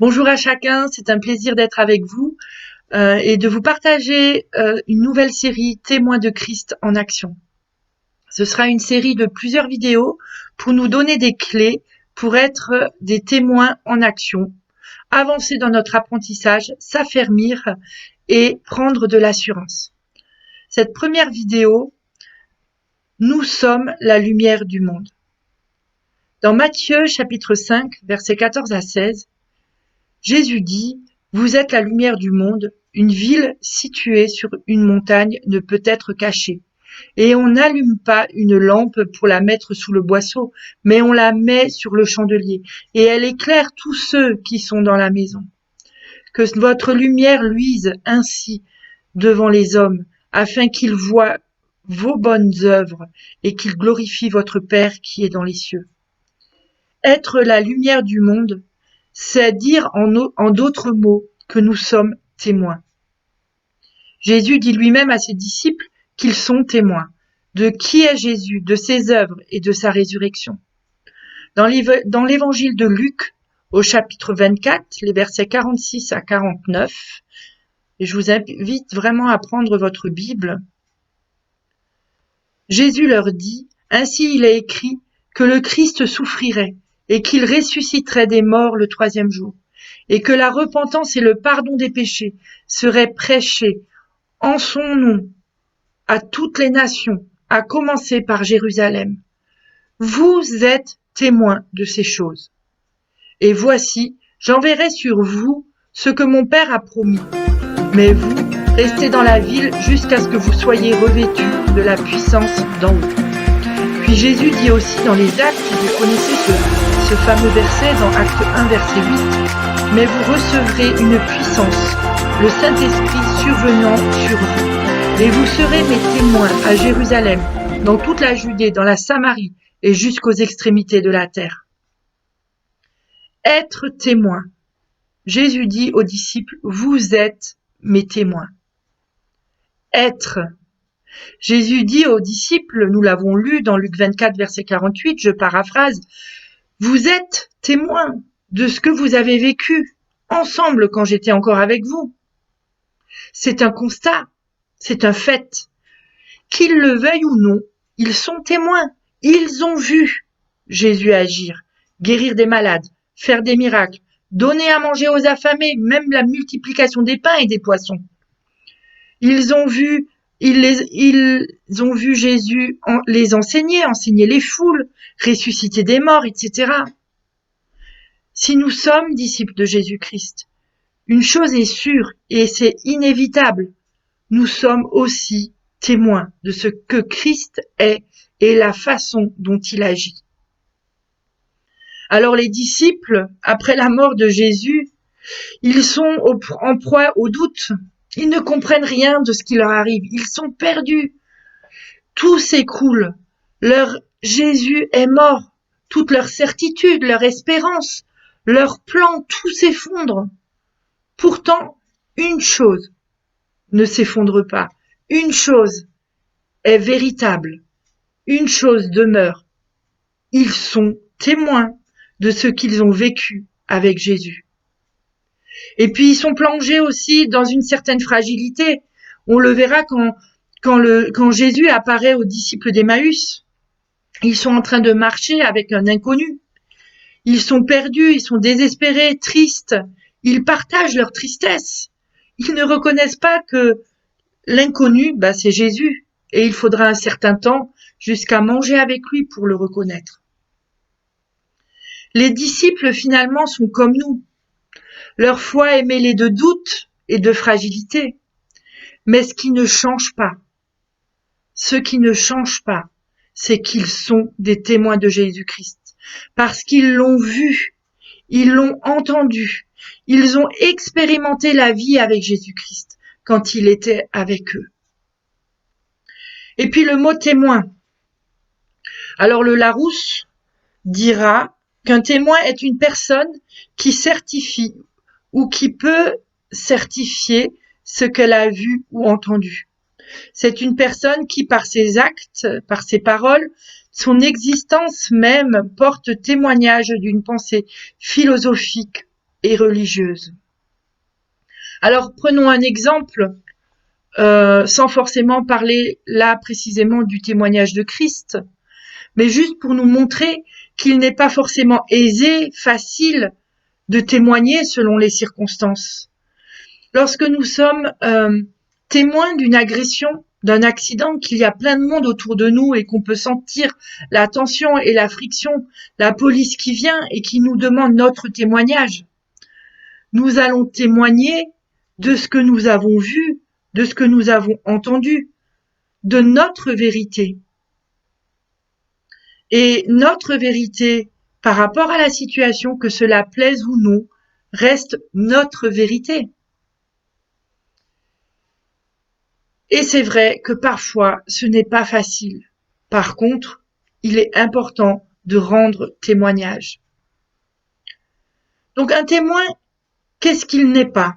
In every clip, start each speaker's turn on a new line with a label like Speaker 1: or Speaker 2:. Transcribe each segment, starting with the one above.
Speaker 1: Bonjour à chacun, c'est un plaisir d'être avec vous et de vous partager une nouvelle série Témoins de Christ en action. Ce sera une série de plusieurs vidéos pour nous donner des clés pour être des témoins en action, avancer dans notre apprentissage, s'affermir et prendre de l'assurance. Cette première vidéo, nous sommes la lumière du monde. Dans Matthieu chapitre 5, versets 14 à 16, Jésus dit: vous êtes la lumière du monde, une ville située sur une montagne ne peut être cachée. Et on n'allume pas une lampe pour la mettre sous le boisseau, mais on la met sur le chandelier, et elle éclaire tous ceux qui sont dans la maison. Que votre lumière luise ainsi devant les hommes, afin qu'ils voient vos bonnes œuvres et qu'ils glorifient votre Père qui est dans les cieux. Être la lumière du monde, c'est dire en d'autres mots que nous sommes témoins. Jésus dit lui-même à ses disciples qu'ils sont témoins. De qui est Jésus, de ses œuvres et de sa résurrection. Dans l'évangile de Luc, au chapitre 24, les versets 46 à 49, et je vous invite vraiment à prendre votre Bible, Jésus leur dit: ainsi il est écrit que le Christ souffrirait et qu'il ressusciterait des morts le troisième jour, et que la repentance et le pardon des péchés seraient prêchés en son nom à toutes les nations, à commencer par Jérusalem. Vous êtes témoins de ces choses. Et voici, j'enverrai sur vous ce que mon Père a promis. Mais vous, restez dans la ville jusqu'à ce que vous soyez revêtus de la puissance d'en haut. Puis Jésus dit aussi dans les Actes, vous connaissez ce fameux verset dans Acte 1, verset 8, « Mais vous recevrez une puissance, le Saint-Esprit survenant sur vous, et vous serez mes témoins à Jérusalem, dans toute la Judée, dans la Samarie, et jusqu'aux extrémités de la terre. » Être témoin. Jésus dit aux disciples, vous êtes mes témoins. Être. Jésus dit aux disciples, nous l'avons lu dans Luc 24, verset 48, je paraphrase, vous êtes témoins de ce que vous avez vécu ensemble quand j'étais encore avec vous. C'est un constat, c'est un fait. Qu'ils le veuillent ou non, ils sont témoins. Ils ont vu Jésus agir, guérir des malades, faire des miracles, donner à manger aux affamés, même la multiplication des pains et des poissons. Ils ont vu Jésus les enseigner les foules, ressusciter des morts, etc. Si nous sommes disciples de Jésus-Christ, une chose est sûre et c'est inévitable, nous sommes aussi témoins de ce que Christ est et la façon dont il agit. Alors les disciples, après la mort de Jésus, ils sont en proie au doute. Ils ne comprennent rien de ce qui leur arrive. Ils sont perdus. Tout s'écroule. Leur Jésus est mort. Toute leur certitude, leur espérance, leur plan, tout s'effondre. Pourtant, une chose ne s'effondre pas. Une chose est véritable. Une chose demeure. Ils sont témoins de ce qu'ils ont vécu avec Jésus. Et puis ils sont plongés aussi dans une certaine fragilité. On le verra quand Jésus apparaît aux disciples d'Emmaüs. Ils sont en train de marcher avec un inconnu. Ils sont perdus, ils sont désespérés, tristes. Ils partagent leur tristesse. Ils ne reconnaissent pas que l'inconnu, c'est Jésus. Et il faudra un certain temps jusqu'à manger avec lui pour le reconnaître. Les disciples, finalement, sont comme nous. Leur foi est mêlée de doute et de fragilité. Mais ce qui ne change pas, c'est qu'ils sont des témoins de Jésus-Christ. Parce qu'ils l'ont vu, ils l'ont entendu, ils ont expérimenté la vie avec Jésus-Christ quand il était avec eux. Et puis le mot témoin. Alors le Larousse dira qu'un témoin est une personne qui certifie ou qui peut certifier ce qu'elle a vu ou entendu. C'est une personne qui, par ses actes, par ses paroles, son existence même porte témoignage d'une pensée philosophique, et religieuses. Alors prenons un exemple, sans forcément parler là précisément du témoignage de Christ, mais juste pour nous montrer qu'il n'est pas forcément aisé, facile de témoigner selon les circonstances. Lorsque nous sommes témoins d'une agression, d'un accident, qu'il y a plein de monde autour de nous et qu'on peut sentir la tension et la friction, la police qui vient et qui nous demande notre témoignage, nous allons témoigner de ce que nous avons vu, de ce que nous avons entendu, de notre vérité. Et notre vérité, par rapport à la situation, que cela plaise ou non, reste notre vérité. Et c'est vrai que parfois, ce n'est pas facile. Par contre, il est important de rendre témoignage. Donc un témoin, qu'est-ce qu'il n'est pas?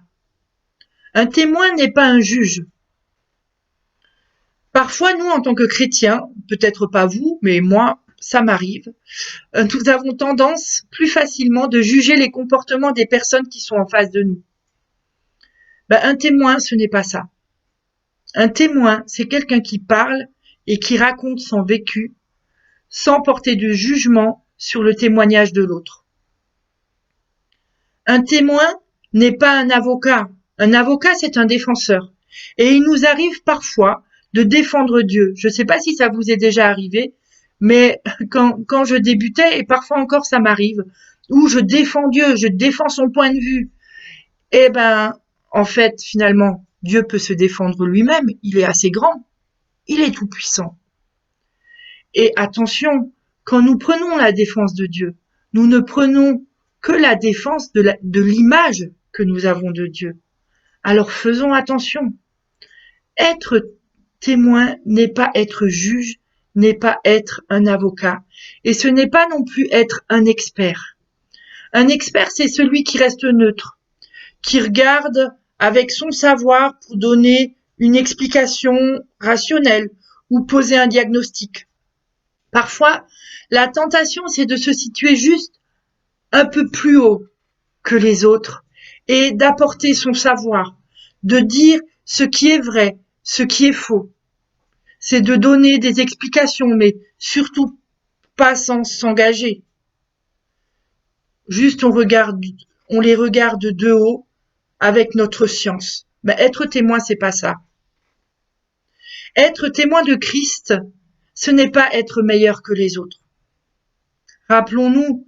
Speaker 1: Un témoin n'est pas un juge. Parfois, nous, en tant que chrétiens, peut-être pas vous, mais moi, ça m'arrive, nous avons tendance plus facilement de juger les comportements des personnes qui sont en face de nous. Un témoin, ce n'est pas ça. Un témoin, c'est quelqu'un qui parle et qui raconte son vécu sans porter de jugement sur le témoignage de l'autre. Un témoin n'est pas un avocat. Un avocat, c'est un défenseur. Et il nous arrive parfois de défendre Dieu. Je ne sais pas si ça vous est déjà arrivé, mais quand je débutais, et parfois encore ça m'arrive, où je défends Dieu, je défends son point de vue. En fait, finalement, Dieu peut se défendre lui-même. Il est assez grand. Il est tout puissant. Et attention, quand nous prenons la défense de Dieu, nous ne prenons que la défense de l'image que nous avons de Dieu. Alors faisons attention. Être témoin n'est pas être juge, n'est pas être un avocat. Et ce n'est pas non plus être un expert. Un expert, c'est celui qui reste neutre, qui regarde avec son savoir pour donner une explication rationnelle ou poser un diagnostic. Parfois, la tentation, c'est de se situer juste un peu plus haut que les autres et d'apporter son savoir, de dire ce qui est vrai, ce qui est faux. C'est de donner des explications, mais surtout pas sans s'engager. Juste on les regarde de haut avec notre science. Mais être témoin, c'est pas ça. Être témoin de Christ, ce n'est pas être meilleur que les autres. Rappelons-nous,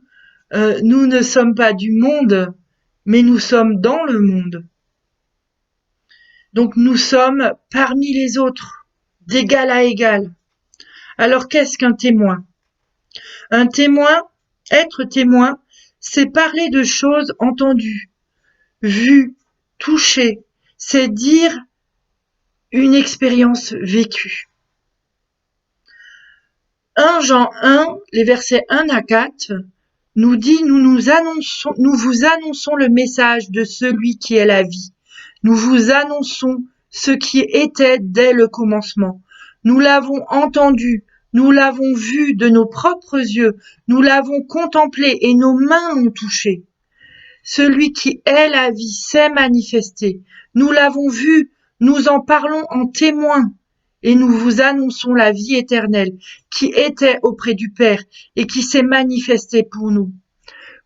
Speaker 1: nous ne sommes pas du monde, mais nous sommes dans le monde. Donc nous sommes parmi les autres, d'égal à égal. Alors qu'est-ce qu'un témoin? Un témoin, être témoin, c'est parler de choses entendues, vues, touchées, c'est dire une expérience vécue. 1 Jean 1, les versets 1 à 4, nous dit, nous vous annonçons le message de celui qui est la vie. Nous vous annonçons ce qui était dès le commencement. Nous l'avons entendu, nous l'avons vu de nos propres yeux, nous l'avons contemplé et nos mains l'ont touché. Celui qui est la vie s'est manifesté. Nous l'avons vu, nous en parlons en témoin. Et nous vous annonçons la vie éternelle qui était auprès du Père et qui s'est manifestée pour nous.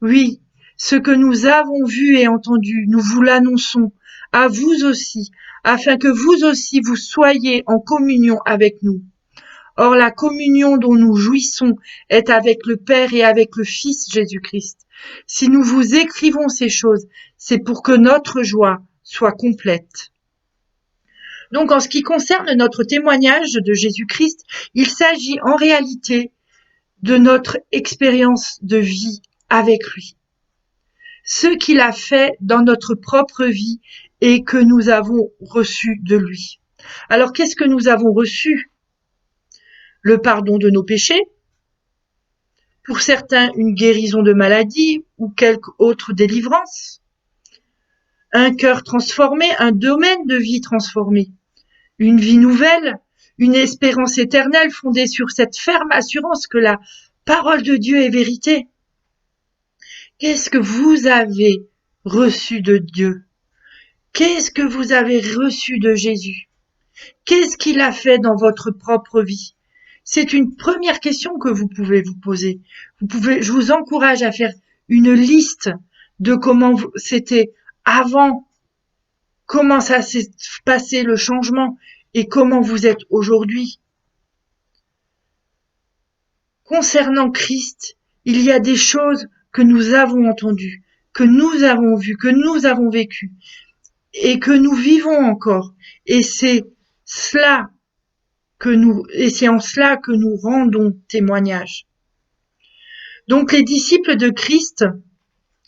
Speaker 1: Oui, ce que nous avons vu et entendu, nous vous l'annonçons à vous aussi, afin que vous aussi vous soyez en communion avec nous. Or, la communion dont nous jouissons est avec le Père et avec le Fils Jésus-Christ. Si nous vous écrivons ces choses, c'est pour que notre joie soit complète. Donc, en ce qui concerne notre témoignage de Jésus-Christ, il s'agit en réalité de notre expérience de vie avec lui. Ce qu'il a fait dans notre propre vie et que nous avons reçu de lui. Alors, qu'est-ce que nous avons reçu? Le pardon de nos péchés, pour certains une guérison de maladie ou quelque autre délivrance, un cœur transformé, un domaine de vie transformé, une vie nouvelle, une espérance éternelle fondée sur cette ferme assurance que la parole de Dieu est vérité. Qu'est-ce que vous avez reçu de Dieu? Qu'est-ce que vous avez reçu de Jésus? Qu'est-ce qu'il a fait dans votre propre vie? C'est une première question que vous pouvez vous poser. Je vous encourage à faire une liste de comment c'était avant, comment ça s'est passé le changement et comment vous êtes aujourd'hui. Concernant Christ, il y a des choses que nous avons entendues, que nous avons vues, que nous avons vécues et que nous vivons encore. Et c'est en cela que nous rendons témoignage. Donc les disciples de Christ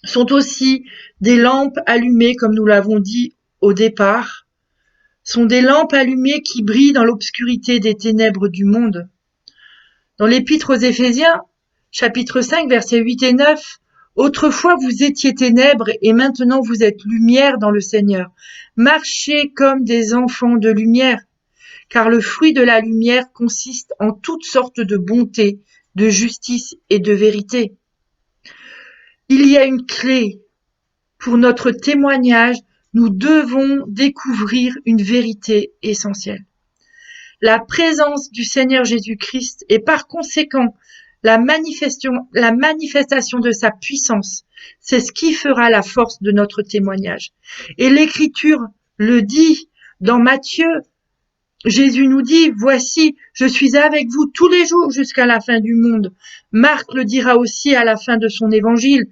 Speaker 1: sont aussi des lampes allumées, comme nous l'avons dit au départ, sont des lampes allumées qui brillent dans l'obscurité des ténèbres du monde. Dans l'Épître aux Éphésiens, chapitre 5, versets 8 et 9, « Autrefois vous étiez ténèbres et maintenant vous êtes lumière dans le Seigneur. Marchez comme des enfants de lumière, car le fruit de la lumière consiste en toutes sortes de bonté, de justice et de vérité. » Il y a une clé. Pour notre témoignage, nous devons découvrir une vérité essentielle. La présence du Seigneur Jésus-Christ et par conséquent la manifestation de sa puissance, c'est ce qui fera la force de notre témoignage. Et l'Écriture le dit dans Matthieu. Jésus nous dit, « Voici, je suis avec vous tous les jours jusqu'à la fin du monde. » Marc le dira aussi à la fin de son évangile.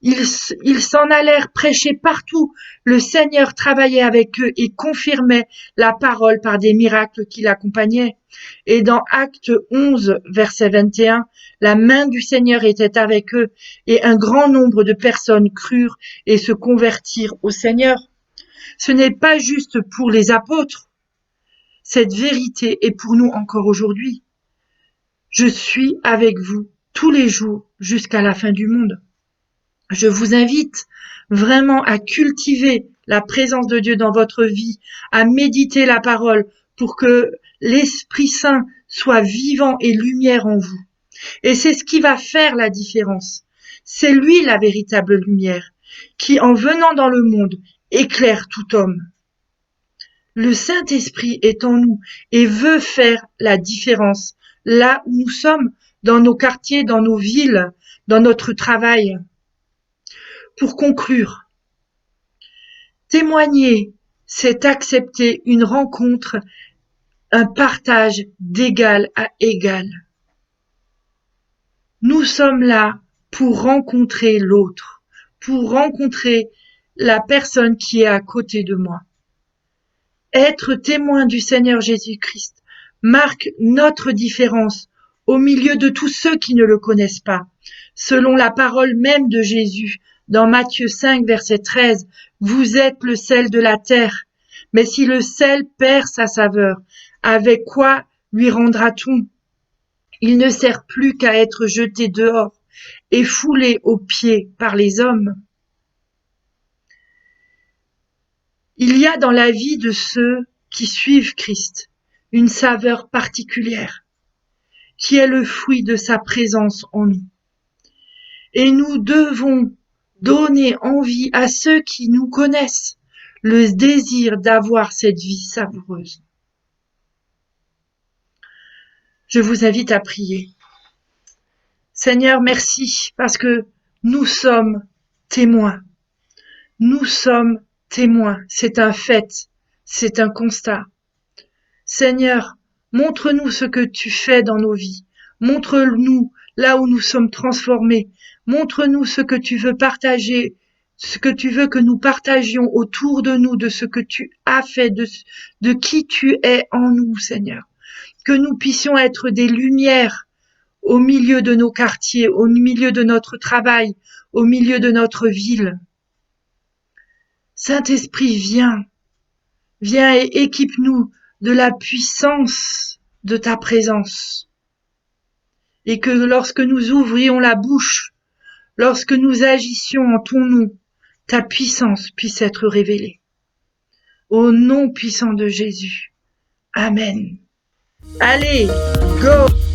Speaker 1: Ils s'en allèrent prêcher partout. Le Seigneur travaillait avec eux et confirmait la parole par des miracles qui l'accompagnaient. Et dans Acte 11, verset 21, la main du Seigneur était avec eux et un grand nombre de personnes crurent et se convertirent au Seigneur. Ce n'est pas juste pour les apôtres. Cette vérité est pour nous encore aujourd'hui. Je suis avec vous tous les jours jusqu'à la fin du monde. Je vous invite vraiment à cultiver la présence de Dieu dans votre vie, à méditer la parole pour que l'Esprit Saint soit vivant et lumière en vous. Et c'est ce qui va faire la différence. C'est lui la véritable lumière qui, en venant dans le monde, éclaire tout homme. Le Saint-Esprit est en nous et veut faire la différence là où nous sommes, dans nos quartiers, dans nos villes, dans notre travail. Pour conclure, témoigner, c'est accepter une rencontre, un partage d'égal à égal. Nous sommes là pour rencontrer l'autre, pour rencontrer la personne qui est à côté de moi. Être témoin du Seigneur Jésus-Christ marque notre différence au milieu de tous ceux qui ne le connaissent pas. Selon la parole même de Jésus, dans Matthieu 5, verset 13, « Vous êtes le sel de la terre, mais si le sel perd sa saveur, avec quoi lui rendra-t-on? Il ne sert plus qu'à être jeté dehors et foulé aux pieds par les hommes. » Il y a dans la vie de ceux qui suivent Christ une saveur particulière, qui est le fruit de sa présence en nous. Et nous devons donner envie à ceux qui nous connaissent le désir d'avoir cette vie savoureuse. Je vous invite à prier. Seigneur, merci parce que nous sommes témoins. Nous sommes témoins. C'est un fait. C'est un constat. Seigneur, montre-nous ce que tu fais dans nos vies. Montre-nous là où nous sommes transformés. Montre-nous ce que tu veux partager, ce que tu veux que nous partagions autour de nous, de ce que tu as fait, de qui tu es en nous, Seigneur. Que nous puissions être des lumières au milieu de nos quartiers, au milieu de notre travail, au milieu de notre ville. Saint-Esprit, viens et équipe-nous de la puissance de ta présence. Et que lorsque nous ouvrions la bouche, lorsque nous agissions en ton nom, ta puissance puisse être révélée. Au nom puissant de Jésus. Amen. Allez, go!